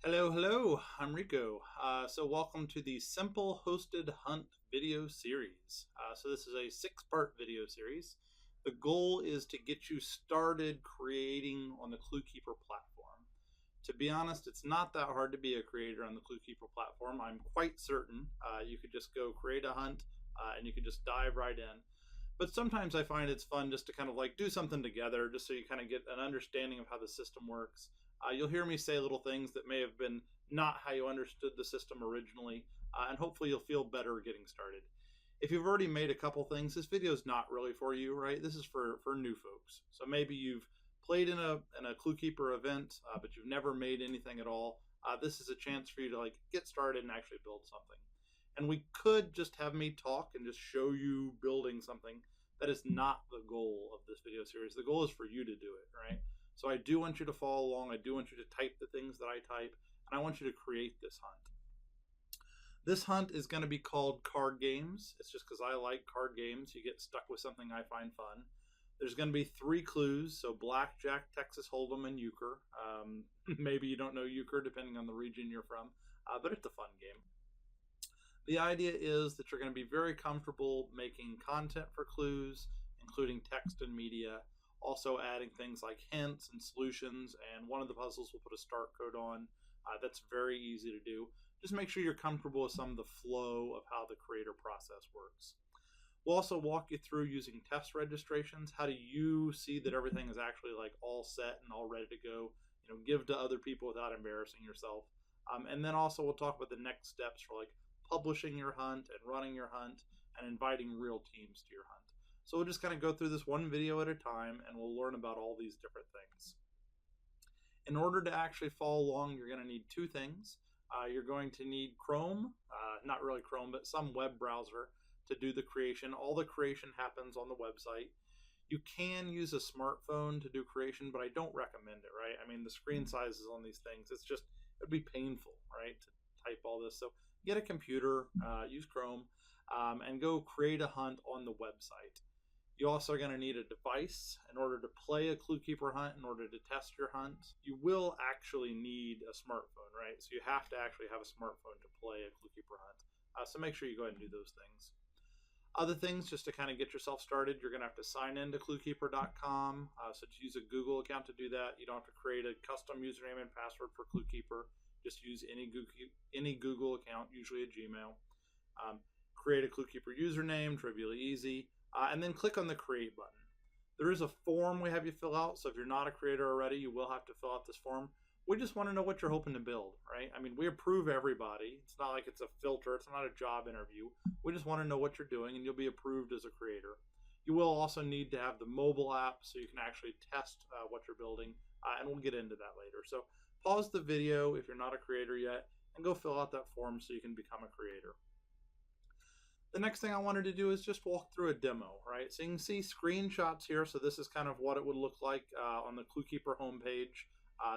Hello, hello. I'm Rico. Welcome to the Simple Hosted Hunt video series. This is a six-part video series. The goal is to get you started creating on the ClueKeeper platform. To be honest, it's not that hard to be a creator on the ClueKeeper platform. I'm quite certain you could just go create a hunt and you could just dive right in. But sometimes I find it's fun just to kind of like do something together, just so you kind of get an understanding of how the system works. You'll hear me say little things that may have been not how you understood the system originally, and hopefully you'll feel better getting started. If you've already made a couple things, this video is not really for you, right? This is for new folks. So maybe you've played in a ClueKeeper event, but you've never made anything at all. This is a chance for you to like get started and actually build something. And we could just have me talk and just show you building something. That is not the goal of this video series. The goal is for you to do it, right? So I do want you to follow along. I do want you to type the things that I type, and I want you to create this hunt. This hunt is going to be called Card Games. It's just because I like card games. You get stuck with something I find fun. There's going to be 3 clues, so Blackjack, Texas Hold'em, and Euchre. Maybe you don't know Euchre depending on the region you're from, but it's a fun game. The idea is that you're going to be very comfortable making content for clues, including text and media, also adding things like hints and solutions, and one of the puzzles will put a start code on. That's very easy to do. Just make sure you're comfortable with some of the flow of how the creator process works. We'll also walk you through using test registrations. How do you see that everything is actually like all set and all ready to go? Give to other people without embarrassing yourself. And then also we'll talk about the next steps for like publishing your hunt and running your hunt and inviting real teams to your hunt. So we'll just kind of go through this one video at a time and we'll learn about all these different things. In order to actually follow along, you're going to need 2 things. You're going to need Chrome, not really Chrome, but some web browser to do the creation. All the creation happens on the website. You can use a smartphone to do creation, but I don't recommend it, right? I mean, the screen sizes on these things, it'd be painful, right, to type all this. So get a computer, use Chrome, and go create a hunt on the website. You also are going to need a device in order to play a ClueKeeper hunt, in order to test your hunt. You will actually need a smartphone, right? So you have to actually have a smartphone to play a ClueKeeper hunt. So make sure you go ahead and do those things. Other things, just to kind of get yourself started, you're going to have to sign in to ClueKeeper.com. So to use a Google account to do that, you don't have to create a custom username and password for ClueKeeper. Just use any Google account, usually a Gmail. Create a ClueKeeper username, trivially easy, and then click on the Create button. There is a form we have you fill out, so if you're not a creator already, you will have to fill out this form. We just want to know what you're hoping to build, right? I mean, we approve everybody. It's not like it's a filter. It's not a job interview. We just want to know what you're doing, and you'll be approved as a creator. You will also need to have the mobile app so you can actually test what you're building, and we'll get into that later. So pause the video if you're not a creator yet, and go fill out that form so you can become a creator. The next thing I wanted to do is just walk through a demo, right? So you can see screenshots here. So this is kind of what it would look like on the ClueKeeper homepage.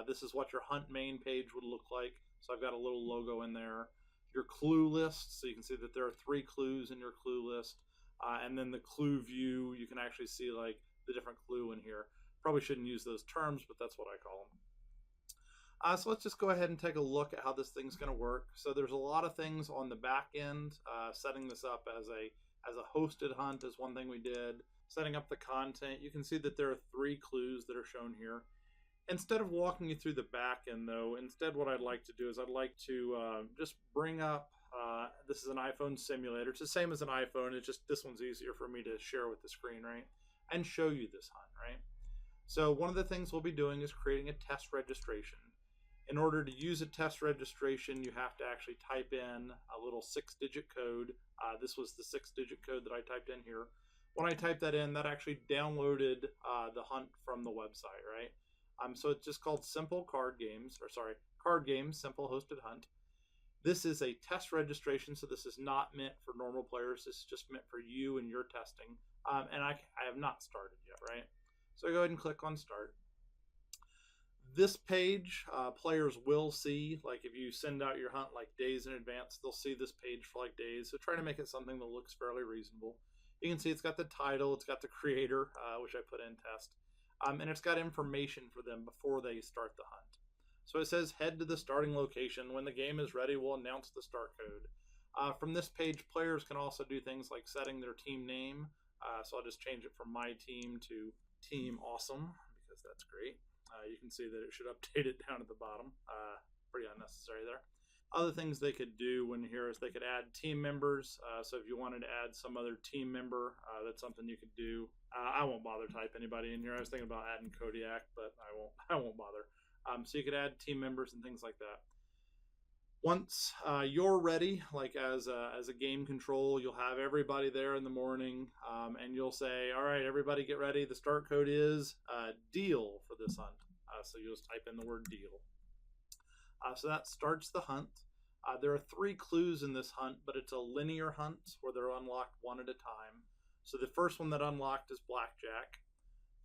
This is what your hunt main page would look like. So I've got a little logo in there. Your clue list, so you can see that there are 3 clues in your clue list. And then the clue view, you can actually see like the different clue in here. Probably shouldn't use those terms, but that's what I call them. So let's just go ahead and take a look at how this thing's going to work. So there's a lot of things on the back end. Setting this up as a hosted hunt is one thing we did. Setting up the content. You can see that there are 3 clues that are shown here. Instead of walking you through the back end, though, instead what I'd like to do is I'd like to just bring up, this is an iPhone simulator. It's the same as an iPhone. It's just this one's easier for me to share with the screen, right? And show you this hunt, right? So one of the things we'll be doing is creating a test registration. In order to use a test registration, you have to actually type in a little 6-digit code. This was the 6-digit code that I typed in here. When I typed that in, that actually downloaded the hunt from the website, right? So it's just called Card Games, Simple Hosted Hunt. This is a test registration, so this is not meant for normal players. This is just meant for you and your testing. And I have not started yet, right? So I go ahead and click on Start. This page, players will see, like if you send out your hunt like days in advance, they'll see this page for like days. So try to make it something that looks fairly reasonable. You can see it's got the title, it's got the creator, which I put in test, and it's got information for them before they start the hunt. So it says head to the starting location. When the game is ready, we'll announce the start code. From this page, players can also do things like setting their team name. So I'll just change it from my team to Team Awesome because that's great. You can see that it should update it down at the bottom. Pretty unnecessary there. Other things they could do in here is they could add team members. So if you wanted to add some other team member, that's something you could do. I won't bother type anybody in here. I was thinking about adding Kodiak, but I won't bother. So you could add team members and things like that. Once you're ready, like as a game control, you'll have everybody there in the morning, and you'll say, all right, everybody get ready. The start code is deal for this hunt. So you'll just type in the word deal. So that starts the hunt. There are 3 clues in this hunt, but it's a linear hunt where they're unlocked one at a time. So the first one that unlocked is blackjack.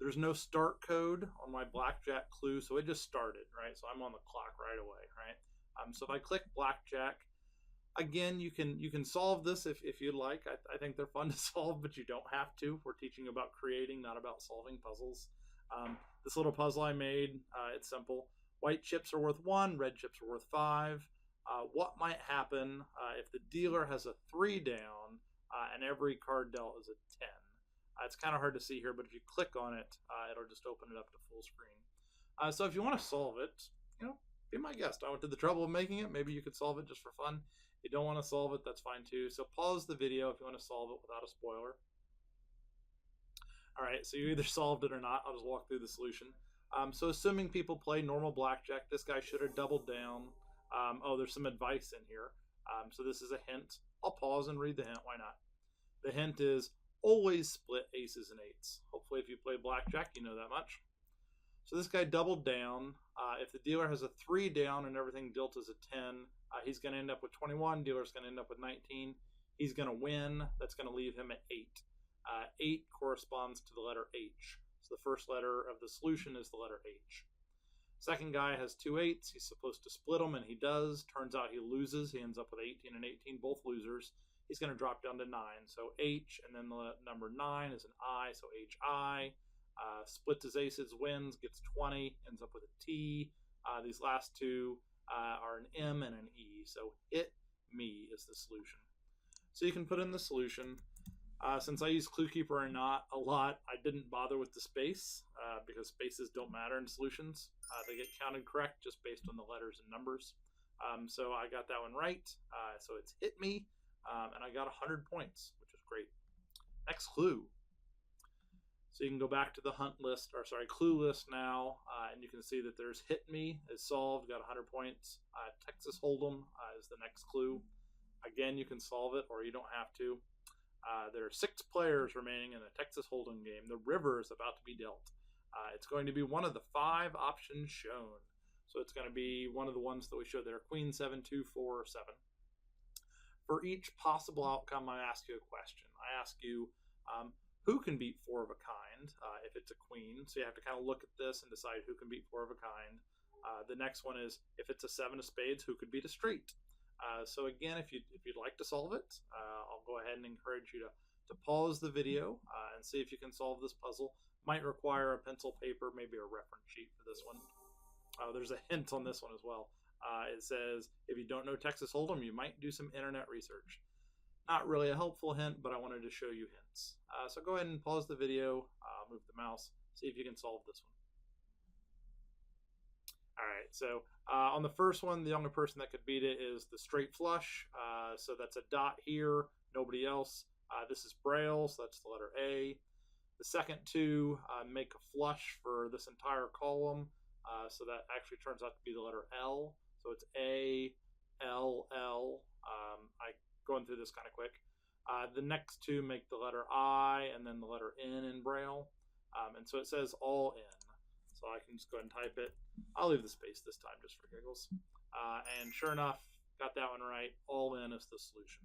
There's no start code on my blackjack clue, so it just started, right? So I'm on the clock right away, right? So if I click blackjack, again, you can solve this if you'd like. I think they're fun to solve, but you don't have to. We're teaching about creating, not about solving puzzles. This little puzzle I made, it's simple. White chips are worth 1, red chips are worth 5. What might happen if the dealer has a 3 down and every card dealt is a 10? It's kind of hard to see here, but if you click on it, it'll just open it up to full screen. So if you want to solve it, be my guest. I went to the trouble of making it. Maybe you could solve it just for fun. If you don't want to solve it, that's fine too. So pause the video if you want to solve it without a spoiler. All right, so you either solved it or not. I'll just walk through the solution. So assuming people play normal blackjack, this guy should have doubled down. Oh, there's some advice in here. So this is a hint. I'll pause and read the hint. Why not? The hint is always split aces and 8s. Hopefully if you play blackjack, you know that much. So this guy doubled down. If the dealer has a 3 down and everything dealt is a 10, he's going to end up with 21. Dealer's going to end up with 19. He's going to win. That's going to leave him at 8. 8 corresponds to the letter H. So the first letter of the solution is the letter H. Second guy has 2 8s. He's supposed to split them, and he does. Turns out he loses. He ends up with 18 and 18, both losers. He's going to drop down to 9. So H, and then the number 9 is an I, so HI. Splits his aces, wins, gets 20, ends up with a T. These last 2 are an M and an E. So hit me is the solution. So you can put in the solution. Since I use ClueKeeper or not a lot, I didn't bother with the space because spaces don't matter in solutions. They get counted correct just based on the letters and numbers. So I got that one right. So it's hit me, and I got 100 points, which is great. Next clue. So you can go back to the hunt list, or sorry, clue list now, and you can see that there's hit me is solved, got 100 points. Texas Hold'em is the next clue. Again, you can solve it, or you don't have to. There are 6 players remaining in the Texas Hold'em game. The river is about to be dealt. It's going to be one of the 5 options shown. So it's going to be one of the ones that we showed there, Queen 7, 2, 4, or 7. For each possible outcome, I ask you a question. I ask you, who can beat 4 of a kind if it's a queen? So you have to kind of look at this and decide who can beat 4 of a kind. The next one is, if it's a 7 of spades, who could beat a straight? So again, if you'd like to solve it, I'll go ahead and encourage you to pause the video and see if you can solve this puzzle. Might require a pencil, paper, maybe a reference sheet for this one. There's a hint on this one as well. It says, if you don't know Texas Hold'em, you might do some internet research. Not really a helpful hint, but I wanted to show you hints. So go ahead and pause the video, move the mouse, see if you can solve this one. All right, so on the first one, the only person that could beat it is the straight flush. So that's a dot here, nobody else. This is Braille, so that's the letter A. The second 2 make a flush for this entire column. So that actually turns out to be the letter L. So it's A, L, L. Going through this kind of quick. The next 2 make the letter I and then the letter N in Braille. And so it says all in. So I can just go ahead and type it. I'll leave the space this time just for giggles. And sure enough, got that one right. All in is the solution.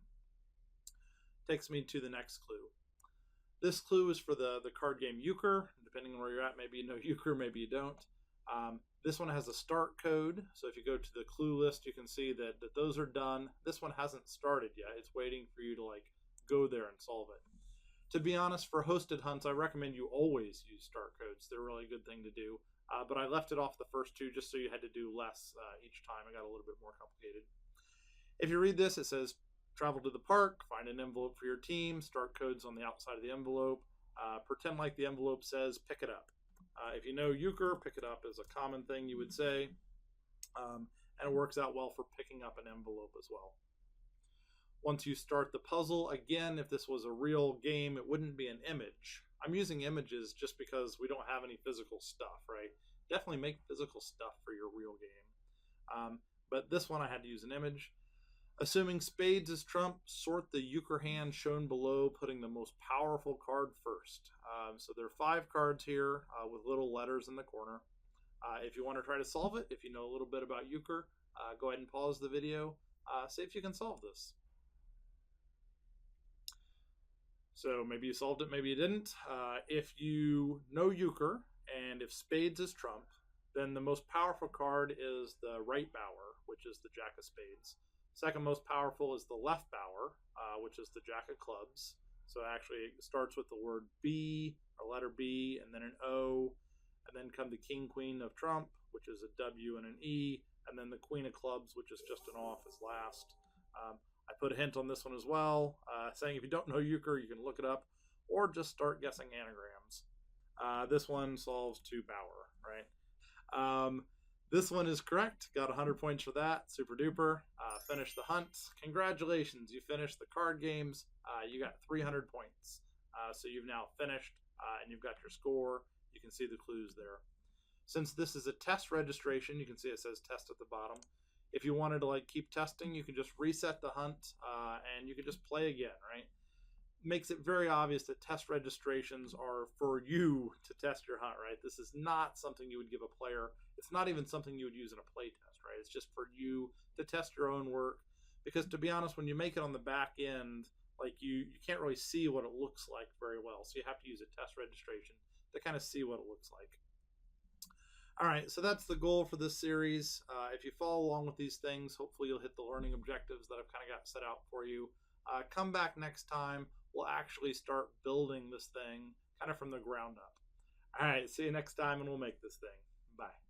Takes me to the next clue. This clue is for the card game Euchre. Depending on where you're at, maybe you know Euchre, maybe you don't. This one has a start code. So if you go to the clue list, you can see that those are done. This one hasn't started yet. It's waiting for you to go there and solve it. To be honest, for hosted hunts, I recommend you always use start codes. They're a really good thing to do. but I left it off the first two just so you had to do less each time. It got a little bit more complicated. If you read this, it says travel to the park, find an envelope for your team, start codes on the outside of the envelope, pretend like the envelope says pick it up. If you know euchre, pick it up is a common thing you would say, and it works out well for picking up an envelope as well. Once you start the puzzle, again, if this was a real game, it wouldn't be an image. I'm using images just because we don't have any physical stuff, right? Definitely make physical stuff for your real game. But this one I had to use an image. Assuming spades is trump, sort the euchre hand shown below, putting the most powerful card first. So there are 5 cards here with little letters in the corner. If you want to try to solve it, if you know a little bit about euchre, go ahead and pause the video. See if you can solve this. So maybe you solved it, maybe you didn't. If you know euchre and if spades is trump, then the most powerful card is the right bower, which is the jack of spades. Second most powerful is the left bower, which is the jack of clubs. So actually it starts with the word B, or letter B, and then an O, and then come the king, queen of trump, which is a W and an E, and then the queen of clubs, which is just an off, is last. I put a hint on this one as well, saying if you don't know euchre, you can look it up, or just start guessing anagrams. This one solves 2 bower, right? This one is correct. Got 100 points for that. Super duper. Finished the hunt. Congratulations. You finished the card games. You got 300 points. So you've now finished and you've got your score. You can see the clues there. Since this is a test registration, you can see it says test at the bottom. If you wanted to like keep testing, you can just reset the hunt and you can just play again, right? Makes it very obvious that test registrations are for you to test your hunt, right? This is not something you would give a player. It's not even something you would use in a play test, right? It's just for you to test your own work. Because to be honest, when you make it on the back end, like you can't really see what it looks like very well. So you have to use a test registration to kind of see what it looks like. All right, so that's the goal for this series. If you follow along with these things, hopefully you'll hit the learning objectives that I've kind of got set out for you. Come back next time. We'll actually start building this thing kind of from the ground up. All right, see you next time, and we'll make this thing. Bye.